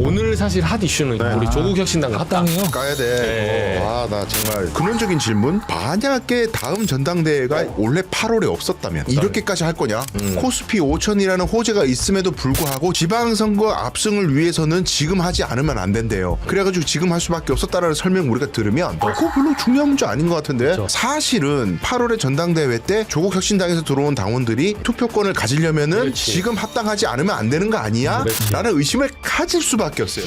오늘 사실 핫 이슈는 우리 조국 혁신당 합당이요? 까야 돼. 네. 나 정말 근원적인 질문. 만약에 다음 전당대회가 원래 8월에 없었다면 이렇게까지 할 거냐? 코스피 5천이라는 호재가 있음에도 불구하고 지방선거 압승을 위해서는 지금 하지 않으면 안 된대요. 그래가지고 지금 할 수밖에 없었다라는 설명 우리가 들으면 그거 별로 중요한 문제 아닌 것 같은데. 그렇죠. 사실은 8월에 전당대회 때 조국 혁신당에서 들어온 당원들이 투표권을 가지려면은 그렇지. 지금 합당하지 않으면 안 되는 거 아니야? 그렇지. 라는 의심을 가질 수밖에 없어요.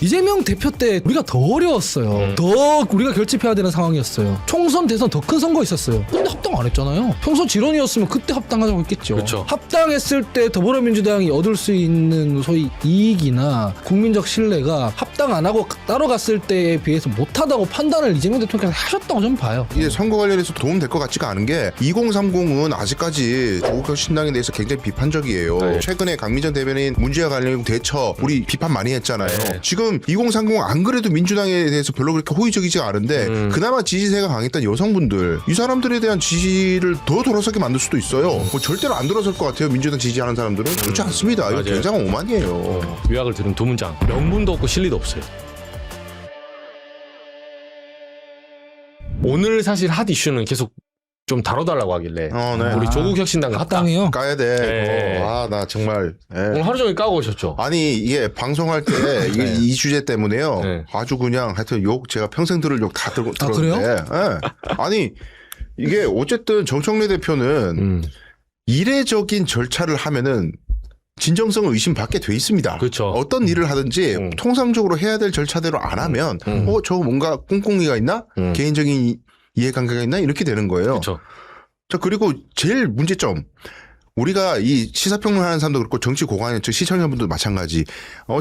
이재명 대표 때 우리가 더 어려웠어요. 더 우리가 결집해야 되는 상황이었어요. 총선, 대선 더 큰 선거 있었어요. 근데 합당 안 했잖아요. 평소 지론이었으면 그때 합당하자고 했겠죠. 그렇죠. 합당했을 때 더불어민주당이 얻을 수 있는 소위 이익이나 국민적 신뢰가 합당 안 하고 따로 갔을 때에 비해서 못하다고 판단을 이재명 대통령께서 하셨다고 저는 봐요. 이게 선거 관련해서 도움 될 것 같지가 않은 게 2030은 아직까지 조국 혁신당에 대해서 굉장히 비판적이에요. 네. 최근에 강민전 대변인 문제와 관련 대처 우리 비판 많이 했잖아요. 네. 지금 2030 안 그래도 민주당에 대해서 별로 그렇게 호의적이지가 않은데 그나마 지지세가 강했던 여성분들 이 사람들에 대한 지지를 더 돌아서게 만들 수도 있어요. 뭐 절대로 안 돌아설 것 같아요. 민주당 지지하는 사람들은 그렇지 않습니다. 이거 맞아요. 굉장한 오만이에요. 요약을 들은 두 문장. 명분도 없고 실리도 없어요. 오늘 사실 핫 이슈는 계속 좀 다뤄달라고 하길래 네. 우리 조국 혁신당 합당이요? 까야 돼. 네. 나 정말. 오늘 하루 종일 까고 오셨죠? 아니 이게 방송할 때 이게 네. 이 주제 때문에요. 네. 아주 그냥 하여튼 욕 제가 평생 들을 욕 다 들었는데. 그래요? 예. 아니 이게 어쨌든 정청래 대표는 이례적인 절차를 하면은 진정성을 의심받게 돼 있습니다. 그렇죠. 어떤 일을 하든지 통상적으로 해야 될 절차대로 안 하면 저 뭔가 꿍꿍이가 있나? 개인적인 이해관계가 있나? 이렇게 되는 거예요. 그렇죠. 자, 그리고 제일 문제점. 우리가 이 시사평론 하는 사람도 그렇고 정치 고관, 즉 시청자분들도 마찬가지.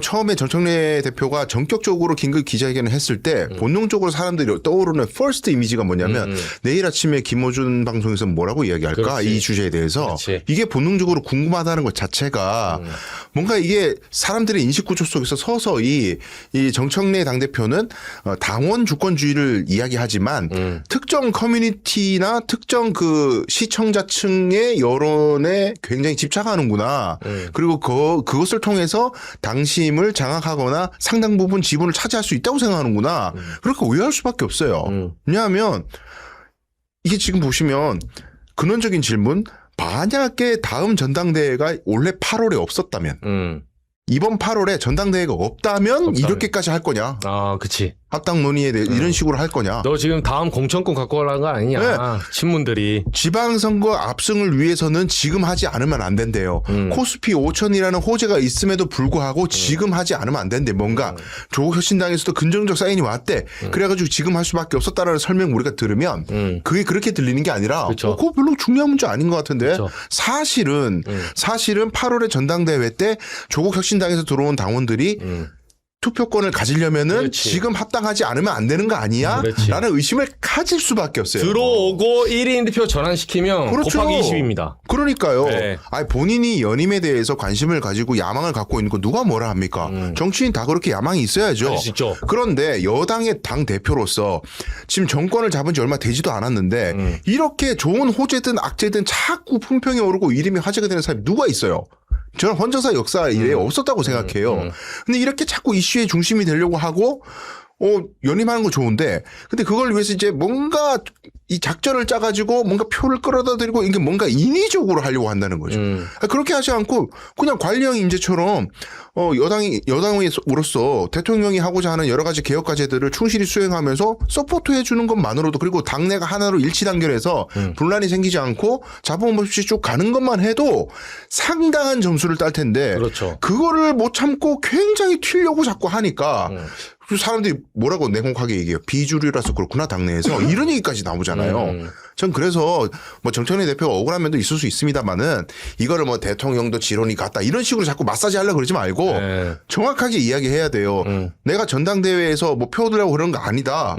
처음에 정청래 대표가 전격적으로 긴급 기자회견을 했을 때 본능적으로 사람들이 떠오르는 퍼스트 이미지가 뭐냐면 내일 아침에 김어준 방송에서 뭐라고 이야기할까? 그렇지. 이 주제에 대해서. 그렇지. 이게 본능적으로 궁금하다는 것 자체가 뭔가 이게 사람들의 인식 구조 속에서 서서히 이 정청래 당대표는 당원 주권주의를 이야기하지만 특정 커뮤니티나 특정 그 시청자층의 여론에 굉장히 집착하는구나. 그리고 그것을 통해서 당심을 장악하거나 상당 부분 지분을 차지할 수 있다고 생각하는구나. 그렇게 오해할 수밖에 없어요. 왜냐하면 이게 지금 보시면 근원적인 질문. 만약에 다음 전당대회가 원래 8월에 없었다면 이번 8월에 전당대회가 없다면 이렇게까지 할 거냐. 그치. 합당 논의에 대해 이런 식으로 할 거냐. 너 지금 다음 공천권 갖고 가라는 거 아니냐. 네. 신문들이. 지방선거 압승을 위해서는 지금 하지 않으면 안 된대요. 코스피 5천이라는 호재가 있음에도 불구하고 지금 하지 않으면 안 된대. 뭔가 조국 혁신당에서도 긍정적 사인이 왔대. 그래가지고 지금 할 수밖에 없었다라는 설명 우리가 들으면 그게 그렇게 들리는 게 아니라 그쵸. 그거 별로 중요한 문제 아닌 것 같은데 그쵸. 사실은 8월에 전당대회 때 조국 혁신당에서 들어온 당원들이 투표권을 가지려면은 그렇지. 지금 합당하지 않으면 안 되는 거 아니야? 그렇지. 라는 의심을 가질 수밖에 없어요. 들어오고 1인 표 전환시키면 그렇죠. 곱하기 20입니다. 그러니까요. 네. 아니 본인이 연임에 대해서 관심을 가지고 야망을 갖고 있는 거 누가 뭐라 합니까? 정치인 다 그렇게 야망이 있어야죠. 가질 수 있죠. 그런데 여당의 당 대표로서 지금 정권을 잡은 지 얼마 되지도 않았는데 이렇게 좋은 호재든 악재든 자꾸 품평이 오르고 이름이 화제가 되는 사람이 누가 있어요? 저는 헌정사 역사 이래 없었다고 생각해요. 근데 이렇게 자꾸 이슈의 중심이 되려고 하고 연임하는 거 좋은데 근데 그걸 위해서 이제 뭔가 이 작전을 짜가지고 뭔가 표를 끌어다 드리고 이게 뭔가 인위적으로 하려고 한다는 거죠. 그렇게 하지 않고 그냥 관리형 인재처럼 여당으로서 대통령이 하고자 하는 여러 가지 개혁 과제들을 충실히 수행하면서 서포트해 주는 것만으로도 그리고 당내가 하나로 일치 단결해서 분란이 생기지 않고 잡음 없이 쭉 가는 것만 해도 상당한 점수를 딸 텐데 그렇죠. 그거를 못 참고 굉장히 튀려고 자꾸 하니까 사람들이 뭐라고 냉혹하게 얘기해요. 비주류라서 그렇구나 당내에서 이런 얘기까지 나오잖아요. 전 그래서 뭐 정청래 대표가 억울한 면도 있을 수 있습니다만은 이거를 뭐 대통령도 지론이 같다 이런 식으로 자꾸 마사지 하려고 그러지 말고 네. 정확하게 이야기해야 돼요. 내가 전당대회에서 뭐 표 얻으려고 그런 거 아니다.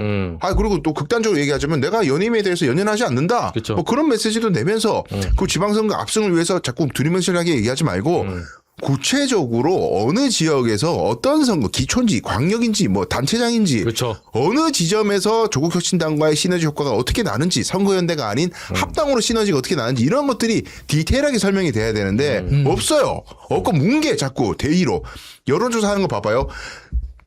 그리고 또 극단적으로 얘기하자면 내가 연임에 대해서 연연하지 않는다. 그쵸. 뭐 그런 메시지도 내면서 그 지방선거 압승을 위해서 자꾸 두리뭉실하게 얘기하지 말고 구체적으로 어느 지역에서 어떤 선거, 기초인지 광역인지 뭐 단체장인지 그렇죠. 어느 지점에서 조국혁신당과의 시너지 효과가 어떻게 나는지 선거연대가 아닌 합당으로 시너지가 어떻게 나는지 이런 것들이 디테일하게 설명이 돼야 되는데 없어요. 없고 뭉개 자꾸 대의로. 여론조사하는 거 봐봐요.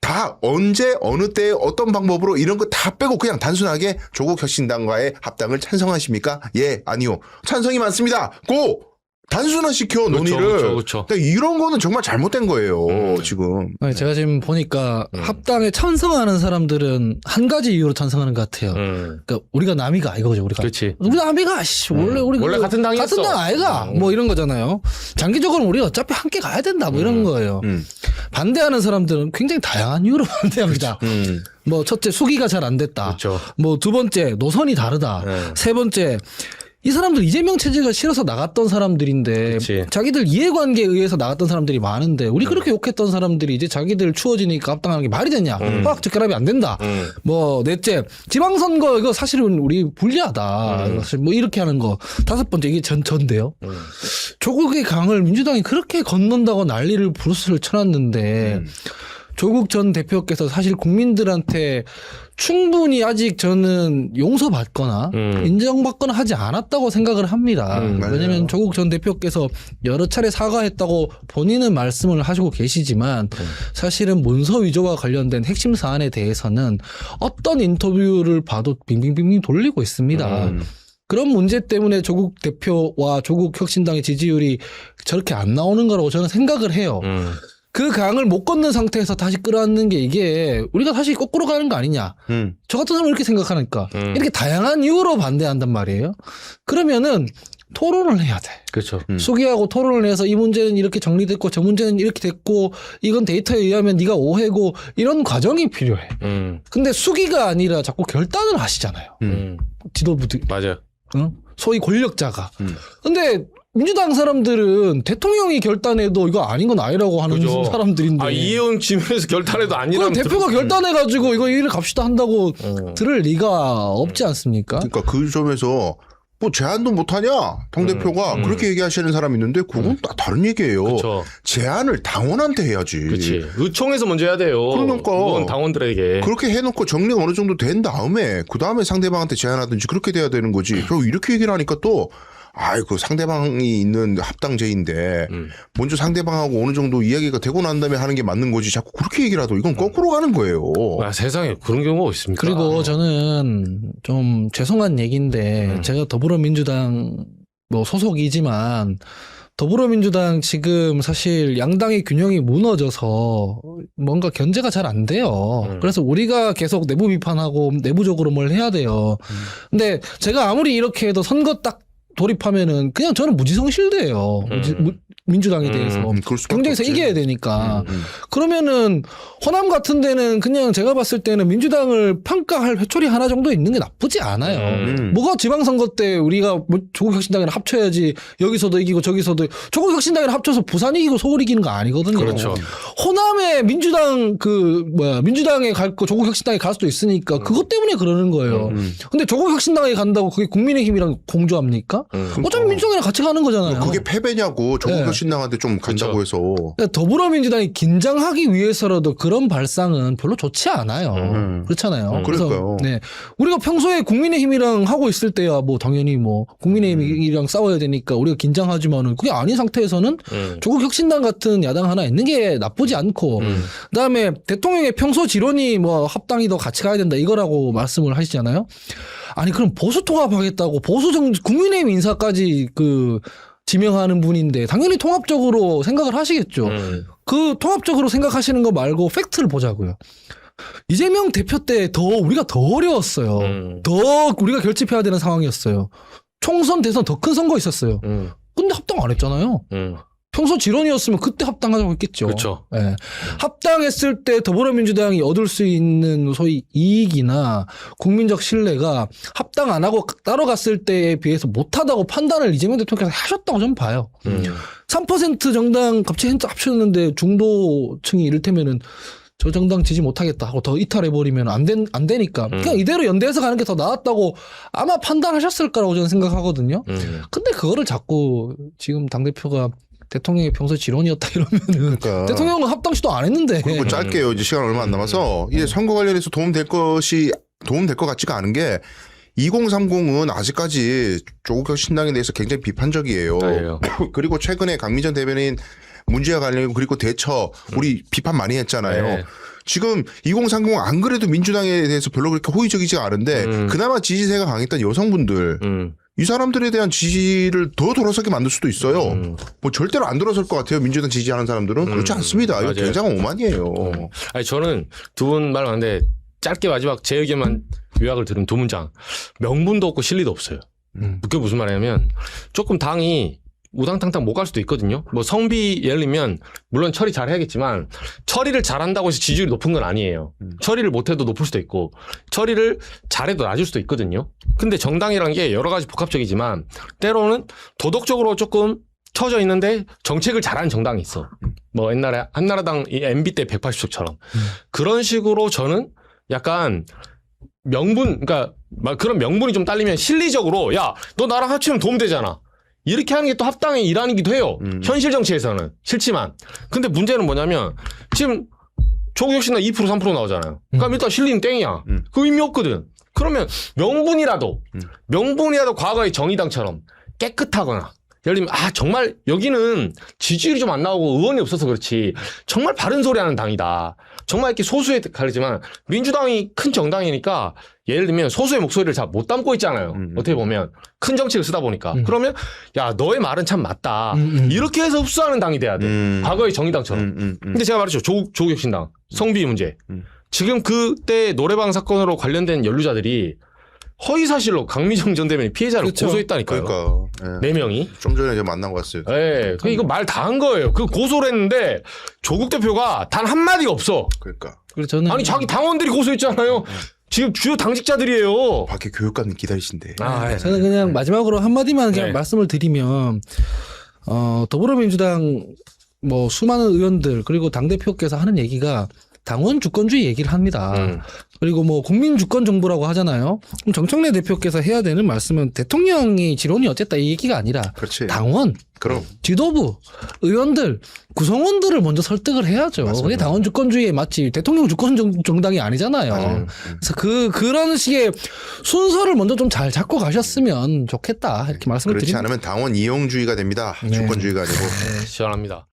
다 언제 어느 때 어떤 방법으로 이런 거 다 빼고 그냥 단순하게 조국혁신당과의 합당을 찬성하십니까? 예, 아니요. 찬성이 많습니다. 고! 단순화시켜 논의를. 그렇죠. 그러니까 이런 거는 정말 잘못된 거예요. 지금. 아니, 제가 지금 보니까 합당에 찬성하는 사람들은 한 가지 이유로 찬성하는 것 같아요. 그러니까 우리가 남이가 이거죠. 우리가. 그렇지. 우리 남이가 원래 우리 원래 같은 당이었어. 같은 당 아이가 뭐 이런 거잖아요. 장기적으로 우리가 어차피 함께 가야 된다 뭐 이런 거예요. 반대하는 사람들은 굉장히 다양한 이유로 반대합니다. 뭐 첫째 수기가 잘 안 됐다. 그렇죠. 뭐 두 번째 노선이 다르다. 세 번째 이 사람들 이재명 체제가 싫어서 나갔던 사람들인데 그치. 자기들 이해관계에 의해서 나갔던 사람들이 많은데 우리 그렇게 욕했던 사람들이 이제 자기들 추워지니까 합당하는 게 말이 되냐. 화학적결합이 안 된다. 뭐 넷째 지방선거 이거 사실은 우리 불리하다. 사실 뭐 이렇게 하는 거. 다섯 번째 이게 전인데요. 조국의 강을 민주당이 그렇게 건넌다고 난리를 부르스를 쳐놨는데 조국 전 대표께서 사실 국민들한테 충분히 아직 저는 용서받거나 인정받거나 하지 않았다고 생각을 합니다. 왜냐하면 조국 전 대표께서 여러 차례 사과했다고 본인은 말씀을 하시고 계시지만 사실은 문서 위조와 관련된 핵심 사안에 대해서는 어떤 인터뷰를 봐도 빙빙빙빙 돌리고 있습니다. 그런 문제 때문에 조국 대표와 조국 혁신당의 지지율이 저렇게 안 나오는 거라고 저는 생각을 해요. 그 강을 못 건넌 상태에서 다시 끌어안는 게 이게 우리가 다시 거꾸로 가는 거 아니냐. 저 같은 사람은 이렇게 생각하니까. 이렇게 다양한 이유로 반대한단 말이에요. 그러면은 토론을 해야 돼. 그렇죠. 수기하고 토론을 해서 이 문제는 이렇게 정리됐고 저 문제는 이렇게 됐고 이건 데이터에 의하면 네가 오해고 이런 과정이 필요해. 근데 수기가 아니라 자꾸 결단을 하시잖아요. 지도부들. 맞아요. 소위 권력자가. 근데 민주당 사람들은 대통령이 결단해도 이거 아닌 건 아니라고 하는 그죠. 사람들인데. 아, 이혜원 지면에서 결단해도 아니라면. 대표가 결단해가지고 이거 이래 갑시다 한다고 들을 리가 없지 않습니까? 그러니까 그 점에서 뭐 제안도 못하냐 당대표가 그렇게 얘기하시는 사람이 있는데 그건 다 다른 얘기예요. 그쵸. 제안을 당원한테 해야지. 그렇지. 의총에서 먼저 해야 돼요. 그러니까. 그건 당원들에게. 그렇게 해놓고 정리가 어느 정도 된 다음에 그 다음에 상대방한테 제안하든지 그렇게 돼야 되는 거지. 그리고 이렇게 얘기를 하니까 또 아이고 상대방이 있는 합당제인데 먼저 상대방하고 어느 정도 이야기가 되고 난 다음에 하는 게 맞는 거지. 자꾸 그렇게 얘기를 하도 이건 거꾸로 가는 거예요. 아, 세상에 그런 경우가 있습니까? 그리고 저는 좀 죄송한 얘기인데 제가 더불어민주당 뭐 소속이지만 더불어민주당 지금 사실 양당의 균형이 무너져서 뭔가 견제가 잘 안 돼요. 그래서 우리가 계속 내부 비판하고 내부적으로 뭘 해야 돼요. 근데 제가 아무리 이렇게 해도 선거 딱 돌입하면은 그냥 저는 무지성실대예요. 민주당에 대해서 그럴 수밖에 경쟁에서 없지. 이겨야 되니까. 그러면은 호남 같은 데는 그냥 제가 봤을 때는 민주당을 평가할 회초리 하나 정도 있는 게 나쁘지 않아요. 뭐가 지방선거 때 우리가 뭐 조국혁신당이랑 합쳐야지 여기서도 이기고 저기서도 조국혁신당이랑 합쳐서 부산 이기고 서울 이기는 거 아니거든요. 그렇죠. 호남에 민주당 민주당에 갈 거 조국혁신당에 갈 수도 있으니까 그것 때문에 그러는 거예요. 근데 조국혁신당에 간다고 그게 국민의힘이랑 공조합니까? 어차피 민주당이랑 같이 가는 거잖아요. 그게 패배냐고 조국혁신당한테 좀 간다고 해서. 그러니까 더불어민주당이 긴장하기 위해서라도 그런 발상은 별로 좋지 않아요. 그렇잖아요. 그래서 그러니까요. 네. 우리가 평소에 국민의힘이랑 하고 있을 때야 뭐 당연히 뭐 국민의힘이랑 싸워야 되니까 우리가 긴장하지만은 그게 아닌 상태에서는 조국혁신당 같은 야당 하나 있는 게 나쁘지 않고 그다음에 대통령의 평소 지론이 뭐 합당이 더 같이 가야 된다 이거라고 말씀을 하시잖아요. 아니 그럼 보수 통합하겠다고 국민의힘 인사까지 지명하는 분인데 당연히 통합적으로 생각을 하시겠죠. 그 통합적으로 생각하시는 거 말고 팩트를 보자고요. 이재명 대표 때 우리가 더 어려웠어요. 더 우리가 결집해야 되는 상황이었어요. 총선 대선 더 큰 선거 있었어요. 근데 합당 안 했잖아요. 평소 지론이었으면 그때 합당하자고 했겠죠. 그렇죠. 네. 합당했을 때 더불어민주당이 얻을 수 있는 소위 이익이나 국민적 신뢰가 합당 안 하고 따로 갔을 때에 비해서 못하다고 판단을 이재명 대통령께서 하셨다고 저는 봐요. 3% 정당 갑자기 합쳤는데 중도층이 이를테면은 저 정당 지지 못하겠다 하고 더 이탈해버리면 안 되니까. 그냥 이대로 연대해서 가는 게 더 나았다고 아마 판단하셨을 거라고 저는 생각하거든요. 근데 그거를 자꾸 지금 당대표가 대통령이 평소 지론이었다 이러면은 그러니까. 대통령은 합당 시도 안 했는데. 그리고 짧게요. 이제 시간 얼마 안 남아서 이게 선거 관련해서 도움될 것 같지가 않은 게 2030은 아직까지 조국 신당에 대해서 굉장히 비판적이에요. 아니에요. 그리고 최근에 강민전 대변인 문제와 관련 그리고 대처 우리 비판 많이 했잖아요. 네. 지금 2030 안 그래도 민주당에 대해서 별로 그렇게 호의적이지가 않은데 그나마 지지세가 강했던 여성분들 이 사람들에 대한 지지를 더 돌아서게 만들 수도 있어요. 뭐 절대로 안 돌아설 것 같아요. 민주당 지지하는 사람들은 그렇지 않습니다. 이거 맞아요. 굉장한 오만이에요. 아니 저는 두 분 말 많은데 짧게 마지막 제 의견만 요약을 들은 두 문장. 명분도 없고 실리도 없어요. 그게 무슨 말이냐면 조금 당이 우당탕탕 못 갈 수도 있거든요. 뭐 성비 예를 들면 물론 처리 잘 해야겠지만 처리를 잘한다고 해서 지지율이 높은 건 아니에요. 처리를 못해도 높을 수도 있고 처리를 잘해도 낮을 수도 있거든요. 근데 정당이란 게 여러 가지 복합적이지만 때로는 도덕적으로 조금 처져 있는데 정책을 잘하는 정당이 있어. 뭐 옛날에 한나라당 이 MB 때 180석처럼 그런 식으로 저는 약간 명분, 그러니까 막 그런 명분이 좀 딸리면 실리적으로 야, 너 나랑 합치면 도움 되잖아. 이렇게 하는 게 또 합당의 일환이기도 해요. 현실 정치에서는 싫지만. 근데 문제는 뭐냐면 지금 조국 혁신당 2% 3% 나오잖아요. 그럼 일단 실리는 땡이야. 그 의미 없거든. 그러면 명분이라도 과거의 정의당처럼 깨끗하거나 예를 들면 정말 여기는 지지율이 좀 안 나오고 의원이 없어서 그렇지 정말 바른 소리 하는 당이다. 정말 이렇게 소수에 가리지만 민주당이 큰 정당이니까 예를 들면 소수의 목소리를 잘 못 담고 있잖아요. 어떻게 보면 큰 정책을 쓰다 보니까 그러면 야 너의 말은 참 맞다. 이렇게 해서 흡수하는 당이 돼야 돼. 과거의 정의당처럼. 근데 제가 말했죠. 조국 혁신당 성비 문제. 지금 그때 노래방 사건으로 관련된 연루자들이 허위사실로 강미정 전 대변인 피해자를 그렇죠. 그러니까 고소했다니까요. 네 명이. 좀 전에 이제 만난 것 같아요. 예. 그 이거 말 다 한 거예요. 그 고소를 했는데 조국 대표가 단 한마디가 없어. 그러니까 그래서 저는 아니 자기 당원들이 고소했잖아요. 지금 주요 당직자들이에요. 밖에 교육감 기다리신데. 예. 저는 그냥 마지막으로 한마디만 그냥 네. 말씀을 드리면 더불어민주당 뭐 수많은 의원들 그리고 당대표께서 하는 얘기가 당원 주권주의 얘기를 합니다. 그리고 뭐 국민 주권 정부라고 하잖아요. 그럼 정청래 대표께서 해야 되는 말씀은 대통령이 지론이 어쨌다 이 얘기가 아니라 그렇지. 당원, 그럼 지도부, 의원들, 구성원들을 먼저 설득을 해야죠. 그게 당원 주권주의에 맞지 대통령 주권 정당이 아니잖아요. 그래서 그런 식의 순서를 먼저 좀 잘 잡고 가셨으면 좋겠다 이렇게 말씀을 그렇지 드립니다. 않으면 당원 이용주의가 됩니다. 네. 주권주의가 아니고. 시원합니다.